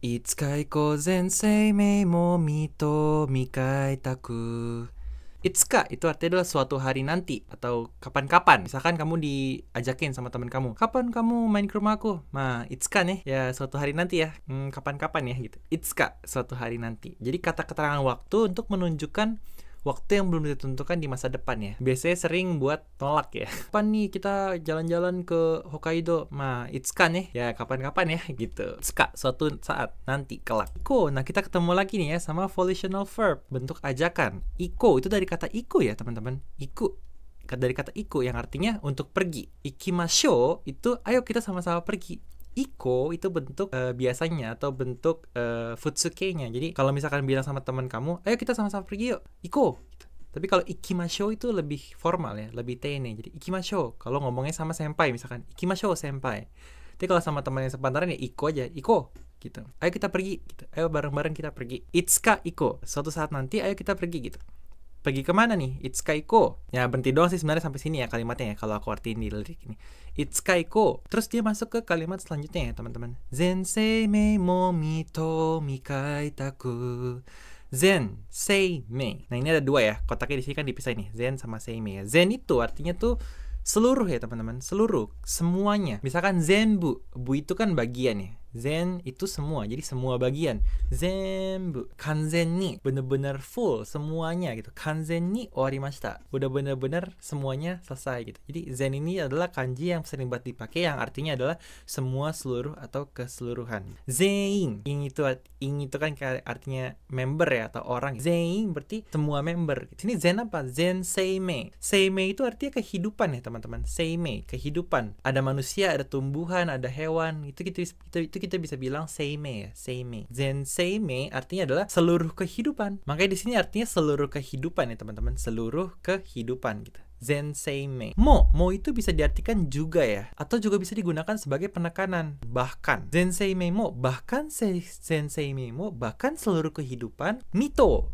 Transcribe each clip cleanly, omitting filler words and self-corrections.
いつか以降全生命もみとみかいたく. Itsuka itu artinya adalah suatu hari nanti atau kapan-kapan. Misalkan kamu diajakin sama teman kamu, kapan kamu main ke rumah aku? Nah, Itsuka nih, ya suatu hari nanti ya. Kapan-kapan ya gitu. Itsuka, suatu hari nanti. Jadi kata keterangan waktu untuk menunjukkan waktu yang belum ditentukan di masa depan ya. Biasanya sering buat nolak ya. Kapan nih kita jalan-jalan ke Hokkaido? Nah, Itsuka nih, ya kapan-kapan ya gitu. Itsuka, suatu saat, nanti, kelak. Iko, nah kita ketemu lagi nih ya sama volitional verb, bentuk ajakan. Iko, itu dari kata iku ya teman-teman. Iku, dari kata iku yang artinya untuk pergi. Ikimasho, itu ayo kita sama-sama pergi. Iko itu bentuk biasanya atau bentuk futsuke-nya. Jadi kalau misalkan bilang sama teman kamu, ayo kita sama-sama pergi yuk, iko gitu. Tapi kalau ikimasho itu lebih formal ya, lebih tene. Jadi ikimasho kalau ngomongnya sama senpai misalkan, ikimasho senpai. Tapi kalau sama teman yang sepantaran ya iko aja, iko gitu. Ayo kita pergi gitu. Ayo bareng-bareng kita pergi. Itsuka iko, suatu saat nanti ayo kita pergi gitu. Pergi kemana nih? Itsuka iko. Ya berhenti doang sih sebenarnya sampai sini ya kalimatnya ya kalau aku artiin di lirik ini. Itsuka iko. Terus dia masuk ke kalimat selanjutnya ya teman-teman. Zen seimei mo mito mikaitaku. Zen, seimei. Nah ini ada dua ya. Kotaknya di sini kan dipisah nih. Zen sama seimei ya. Zen itu artinya tuh seluruh ya teman-teman. Seluruh, semuanya. Misalkan zenbu. Bu itu kan bagian ya. Zen itu semua, jadi semua bagian. Zenbu, kanzen ni, bener-bener full semuanya gitu. Kanzen ni owarimashita, udah bener-bener semuanya selesai gitu. Jadi zen ini adalah kanji yang sering banget dipakai, yang artinya adalah semua, seluruh atau keseluruhan. Zein, ing itu kan artinya member ya atau orang. Zein berarti semua member. Sini zen apa? Zen seimei. Seimei itu artinya kehidupan ya teman-teman. Seimei, kehidupan. Ada manusia, ada tumbuhan, ada hewan. Itu kita bisa bilang seimei ya, seimei. Zen seimei artinya adalah seluruh kehidupan. Makanya di sini artinya seluruh kehidupan ya teman-teman, seluruh kehidupan gitu. Zen seimei. Mo itu bisa diartikan juga ya, atau juga bisa digunakan sebagai penekanan. Bahkan zen seimei mo, bahkan zen seimei mo, bahkan seluruh kehidupan. Mito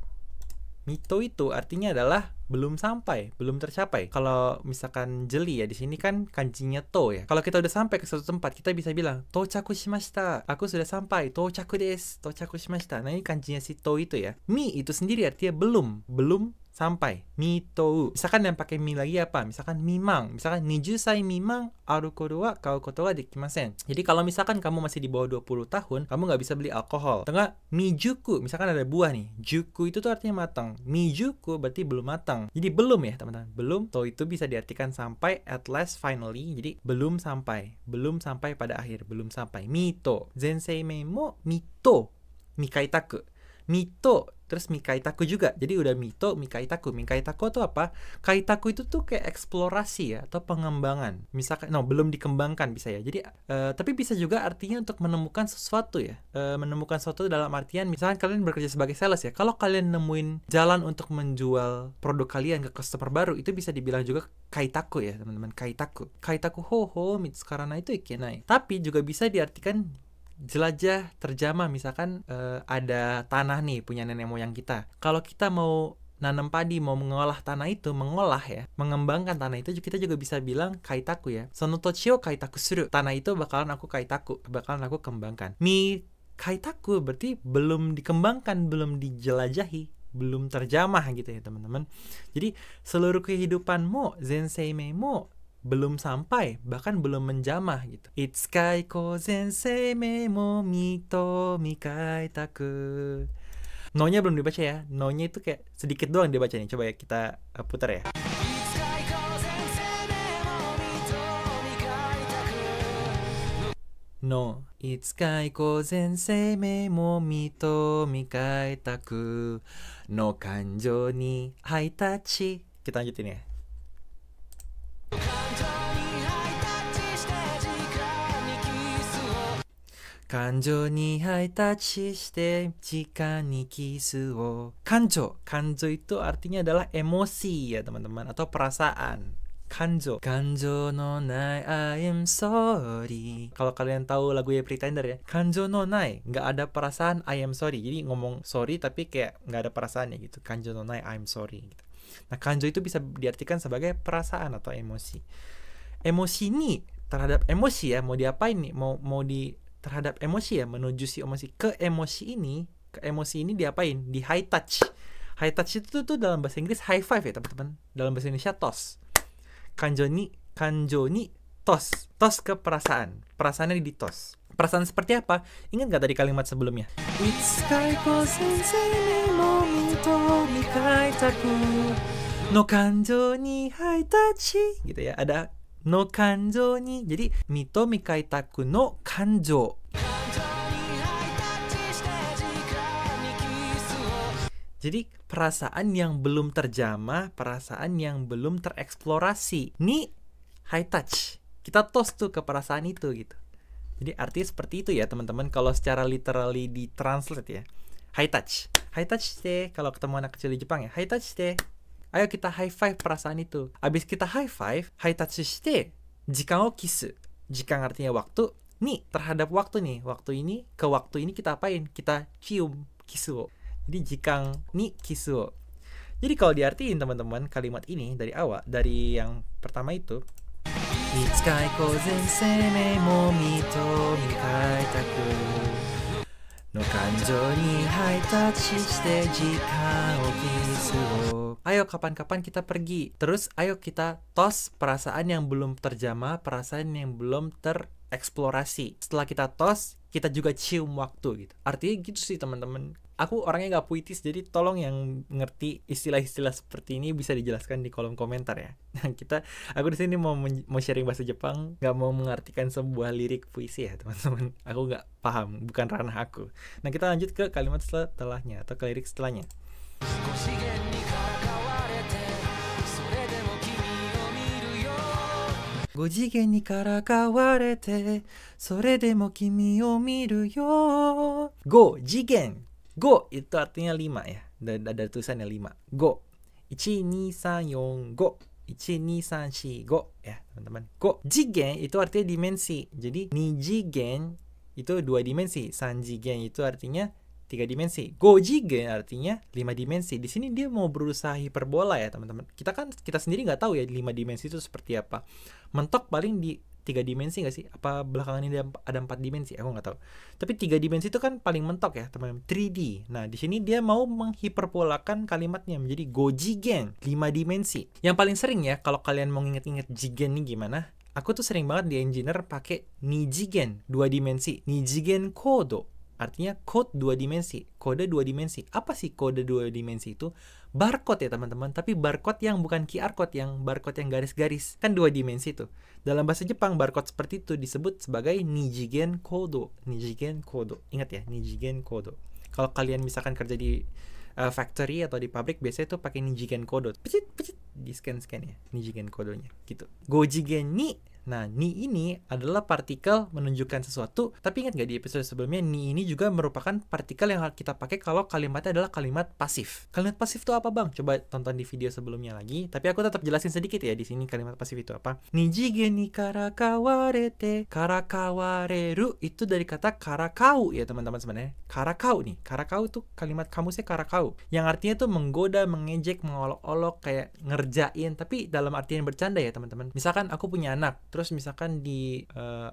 itu artinya adalah belum sampai, belum tercapai. Kalau misalkan jeli ya di sini kan kanjinya to ya. Kalau kita udah sampai ke suatu tempat, kita bisa bilang tochaku shimashita. Aku sudah sampai. Tochaku desu. Tochaku shimashita. Nah, ini kanjinya si to itu ya. Mi itu sendiri artinya belum sampai. Mito. Misalkan yang pakai mi lagi apa? Misalkan mimang. Misalkan 20 sai mimang arukodo wa kau koto wa dekimasen. Jadi kalau misalkan kamu masih di bawah 20 tahun, kamu nggak bisa beli alkohol. Tengah mijuku. Misalkan ada buah nih. Juku itu tuh artinya matang. Mijuku berarti belum matang. Jadi belum ya teman-teman. Belum. To itu bisa diartikan sampai, at last, finally. Jadi belum sampai. Belum sampai pada akhir. Belum sampai. Mito. Zenseimei mo mito. Mikaitaku. Mito terus mikaitaku juga. Jadi udah mito, mikaitaku. Mikaitaku tuh apa? Kaitaku itu tuh kayak eksplorasi ya atau pengembangan. Misalkan belum dikembangkan bisa ya. Jadi tapi bisa juga artinya untuk menemukan sesuatu ya. Menemukan sesuatu dalam artian misalkan kalian bekerja sebagai sales ya. Kalau kalian nemuin jalan untuk menjual produk kalian ke customer baru, itu bisa dibilang juga kaitaku ya, teman-teman. Kaitaku. Kaitaku ho mitsukarana itu ikenai. Tapi juga bisa diartikan jelajah, terjamah. Misalkan ada tanah nih punya nenek moyang kita. Kalau kita mau nanam padi, mau mengolah tanah itu, mengolah ya, mengembangkan tanah itu, kita juga bisa bilang kaitaku ya. Sono tochi o kaitaku suru. Tanah itu bakalan aku kaitaku, bakalan aku kembangkan. Mi kaitaku berarti belum dikembangkan, belum dijelajahi, belum terjamah gitu ya teman-teman. Jadi seluruh kehidupanmu, zenseimei mo, belum sampai, bahkan belum menjamah gitu. Itsuka iko zenseimei mo mito mikaitaku. No-nya belum dibaca ya. No-nya itu kayak sedikit doang dibaca nih. Coba ya kita putar ya. No. Itsuka iko zenseimei mo mito mikaitaku no kanjou ni high touch. Kita lanjutin ya. Kanjo ni high touch shite jika ni kisu wo. Kanjo itu artinya adalah emosi ya teman-teman, atau perasaan. Kanjo no nai I am sorry. Kalau kalian tahu lagu ya Pretender ya, kanjo no nai, nggak ada perasaan I am sorry. Jadi ngomong sorry tapi kayak nggak ada perasaannya gitu. Kanjo no nai I am sorry gitu. Nah kanjo itu bisa diartikan sebagai perasaan atau emosi. Emosi ini terhadap emosi ya, mau diapain nih, mau di terhadap emosi ya, menuju si emosi ke emosi ini diapain? Di high touch. High touch itu tuh dalam bahasa Inggris high five ya teman-teman. Dalam bahasa Indonesia tos. Kanjo ni tos. Tos ke perasaan. Perasaannya di tos. Perasaan seperti apa? Ingat gak tadi kalimat sebelumnya? Itsukaiko sensei ni mo mito mikai taku no kanjo ni high touch gitu ya. Ada no kanjo ni. Jadi mito mikai taku no kanjo. Jadi perasaan yang belum terjamah, perasaan yang belum tereksplorasi. Ini high touch. Kita tos tuh ke perasaan itu gitu. Jadi artinya seperti itu ya teman-teman. Kalau secara literally di translate ya, high touch. High touch deh. Kalau ketemu anak kecil di Jepang ya, high touch deh. Ayo kita high five perasaan itu. Abis kita high five, high touch shite, jikan o kisu. Jikan artinya waktu. Nih terhadap waktu nih. Waktu ini ke waktu ini kita apain? Kita cium kisu o. Jadi jikan ni kisu o. Jadi kalau diartiin teman-teman kalimat ini dari awal, dari yang pertama itu, Itsukaiko sensei me mo mito mikai taku no kanjo ni high touch shite jikan o kisu o. Ayo kapan-kapan kita pergi. Terus ayo kita tos perasaan yang belum terjamah, perasaan yang belum tereksplorasi. Setelah kita tos, kita juga cium waktu gitu. Artinya gitu sih teman-teman. Aku orangnya gak puitis, jadi tolong yang ngerti istilah-istilah seperti ini bisa dijelaskan di kolom komentar ya. Aku di sini mau sharing bahasa Jepang, gak mau mengartikan sebuah lirik puisi ya teman-teman. Aku gak paham, bukan ranah aku. Nah kita lanjut ke kalimat setelahnya atau ke lirik setelahnya. Gojigen ni karakawarete, soredemo kimi o miru yo. Gojigen. Go itu artinya 5 ya. Ada tulisannya 5. Go. 1, 2, 3, 4, 5. 1, 2, 3, 4, 5 ya teman-teman. Go. Jigen itu artinya dimensi. Jadi nijigen itu 2 dimensi. Sanjigen itu artinya 3 dimensi. Gojigen artinya 5 dimensi. Di sini dia mau berusaha hiperbola ya teman-teman. Kita sendiri nggak tahu ya 5 dimensi itu seperti apa. Mentok paling di 3 dimensi nggak sih? Apa belakangan ini ada 4 dimensi? Aku nggak tahu. Tapi 3 dimensi itu kan paling mentok ya teman-teman. 3D. Nah di sini dia mau menghiperpolakan kalimatnya menjadi gojigen, 5 dimensi. Yang paling sering ya kalau kalian mau inget-inget jigen nih gimana? Aku tuh sering banget di engineer pakai nijigen, 2 dimensi. Nijigen kodo. Artinya code 2 dimensi, kode 2 dimensi. Apa sih kode 2 dimensi itu? Barcode ya teman-teman, tapi barcode yang bukan QR code, yang barcode yang garis-garis. Kan 2 dimensi tuh. Dalam bahasa Jepang, barcode seperti itu disebut sebagai nijigen kodo. Nijigen kodo. Ingat ya, nijigen kodo. Kalau kalian misalkan kerja di factory atau di pabrik, biasanya tuh pakai nijigen kodo. Pecit, di scan-scan ya, nijigen kodonya. Gitu. Gojigen ni. Nah, ni ini adalah partikel menunjukkan sesuatu. Tapi ingat gak di episode sebelumnya, ni ini juga merupakan partikel yang kita pakai kalau kalimatnya adalah kalimat pasif. Kalimat pasif itu apa bang? Coba tonton di video sebelumnya lagi. Tapi aku tetap jelasin sedikit ya di sini kalimat pasif itu apa. Nijigen ni karakawarete, karakawareru itu dari kata karakau ya teman-teman sebenarnya. Karakau nih. Karakau itu kalimat kamusnya karakau. Yang artinya tuh menggoda, mengejek, mengolok-olok, kayak ngerjain. Tapi dalam artian bercanda ya teman-teman. Misalkan aku punya anak. Terus misalkan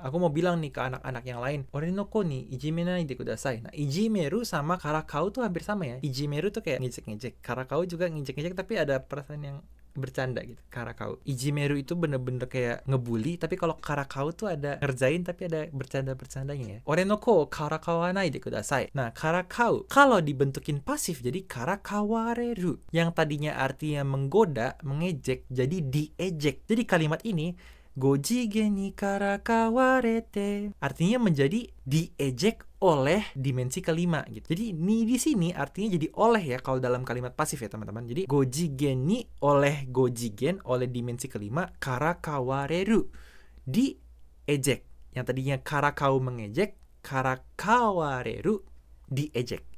aku mau bilang nih ke anak-anak yang lain, ore no ko ni ijimenai de kudasai. Nah, ijimeru sama karakau tuh hampir sama ya. Ijimeru tuh kayak ngejek-ngejek. Karakau juga ngejek-ngejek tapi ada perasaan yang bercanda gitu. Karakau. Ijimeru itu bener-bener kayak ngebully, tapi kalau karakau tuh ada ngerjain tapi ada bercanda-bercandanya ya. Ore no ko karakawanai de kudasai. Nah, karakau kalau dibentukin pasif jadi karakawareru. Yang tadinya artinya menggoda, mengejek jadi diejek. Jadi kalimat ini gojigen ni karakawarete artinya menjadi diejek oleh dimensi kelima gitu. Jadi ni di sini artinya jadi oleh ya kalau dalam kalimat pasif ya teman-teman. Jadi gojigen ni oleh gojigen oleh dimensi kelima, karakawareru diejek. Yang tadinya karakau mengejek, karakawareru diejek.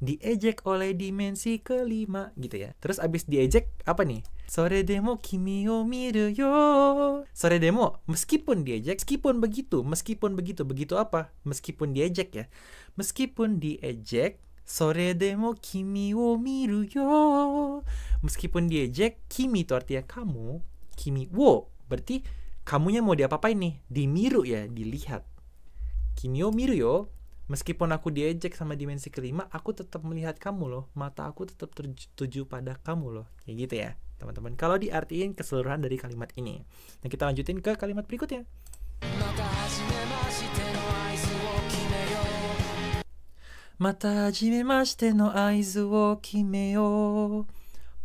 Diejek oleh dimensi kelima gitu ya. Terus abis diejek apa nih? Soredemo kimi o miru yo. Soredemo, meskipun diejek, meskipun begitu. Begitu apa? Meskipun diejek ya. Meskipun diejek, soredemo kimi o miru yo. Meskipun diejek, kimi itu artinya kamu, kimi wo berarti kamunya mau diapa-apain nih? Dimiru ya, dilihat. Kimi o miru yo. Meskipun aku diejek sama dimensi kelima, aku tetap melihat kamu loh. Mata aku tetap tertuju pada kamu loh. Kayak gitu ya, teman-teman. Kalau diartiin keseluruhan dari kalimat ini. Nah, kita lanjutin ke kalimat berikutnya. Mata hajimemashite no aizu wo kimeyo.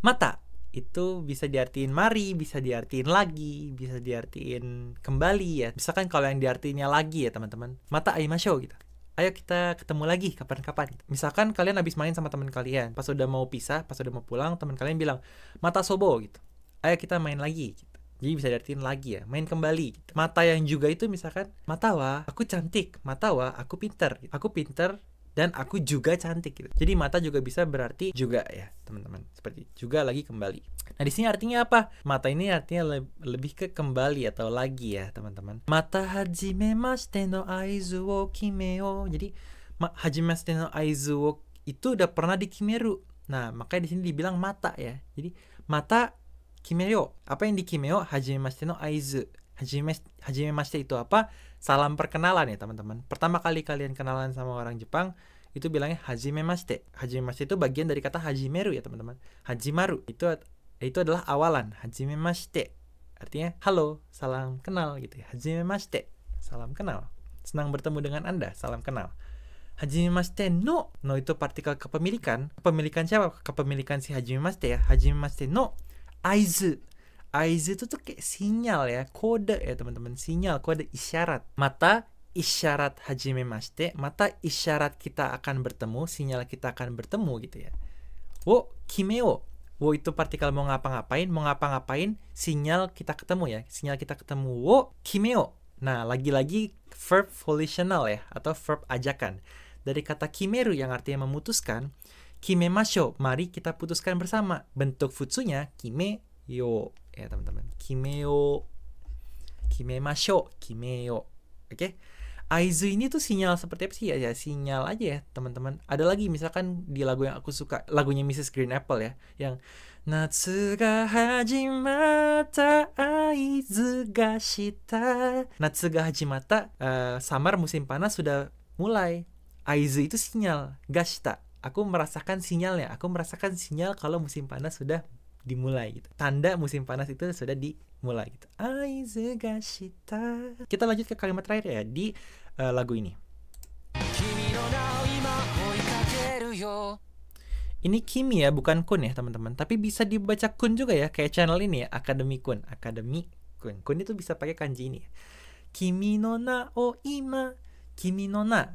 Mata itu bisa diartiin mari, bisa diartiin lagi, bisa diartiin kembali ya. Misalkan kalau yang diartiinnya lagi ya teman-teman, mata aimashou gitu. Ayo kita ketemu lagi kapan-kapan. Misalkan kalian habis main sama teman kalian, pas udah mau pisah, pas udah mau pulang, teman kalian bilang, mata sobo gitu. Ayo kita main lagi gitu. Jadi bisa diartiin lagi ya, main kembali gitu. Mata yang juga itu misalkan, mata wa aku cantik, mata wa aku pinter gitu. Aku pinter dan aku juga cantik gitu. Jadi mata juga bisa berarti juga ya, teman-teman. Seperti juga lagi kembali. Nah, di sini artinya apa? Mata ini artinya lebih ke kembali atau lagi ya, teman-teman. Mata hajimemashite no aizu wo kimeyo. Jadi hajimemashite no aizu wo itu udah pernah di kimeru. Nah, makanya di sini dibilang mata ya. Jadi mata kimeyo. Apa yang di kimeyo? Hajimemashite no aizu. Hajimemashite itu apa? Salam perkenalan ya, teman-teman. Pertama kali kalian kenalan sama orang Jepang, itu bilangnya hajimemashite. Hajimemashite itu bagian dari kata hajimeru ya, teman-teman. Hajimaru itu adalah awalan. Hajimemashite artinya halo, salam kenal gitu ya. Hajimemashite, salam kenal. Senang bertemu dengan Anda, salam kenal. Hajimemashite no itu partikel kepemilikan. Kepemilikan siapa? Kepemilikan si hajimemashite ya. Hajimemashite no aizu. Aizu itu tuh kayak sinyal ya, kode ya teman-teman, sinyal, kode isyarat. Mata isyarat hajimemashite, mata isyarat kita akan bertemu, sinyal kita akan bertemu gitu ya. Wo kimeo, wo itu partikel mau ngapa-ngapain, sinyal kita ketemu ya, sinyal kita ketemu. Wo kimeo. Nah, lagi-lagi verb volitional ya, atau verb ajakan. Dari kata kimeru yang artinya memutuskan, kimemashou, mari kita putuskan bersama. Bentuk futsunya kimeyo ya teman-teman. Kimeyo, kimemashou, kimeyo. Oke. Aizu ini tuh sinyal seperti apa sih ya? Sinyal aja ya teman-teman. Ada lagi misalkan di lagu yang aku suka, lagunya Mrs. Green Apple ya, yang Natsu ga hajimata aizu ga shita. Natsu ga hajimata, summer musim panas sudah mulai. Aizu itu sinyal, gashita. Aku merasakan sinyalnya. Aku merasakan sinyal kalau musim panas sudah dimulai gitu. Tanda musim panas itu sudah dimulai gitu. Aizu ga shita. Kita lanjut ke kalimat terakhir ya di lagu ini. Ini kimi ya, bukan kun ya teman-teman. Tapi bisa dibaca kun juga ya, kayak channel ini ya, Akademi Kun. Akademi Kun. Kun itu bisa pakai kanji ini. Kimi no na o ima. Kimi no na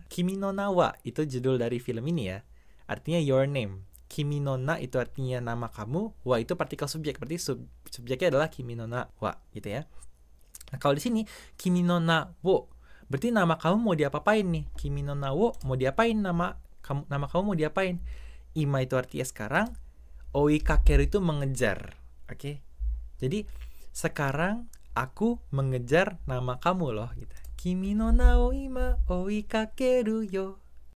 wa itu judul dari film ini ya. Artinya your name. Kimi no na itu artinya nama kamu, wa itu partikel subjek, berarti subjeknya adalah kimi no na wa gitu ya. Nah, kalau di sini kimi no na wo, berarti nama kamu mau diapa-apain nih. Kimi no na wo mau diapain, nama kamu mau diapain. Ima itu artinya sekarang, oi kakeru itu mengejar. Oke. Jadi sekarang aku mengejar nama kamu loh gitu. Kimi no na o ima oi kakeru yo.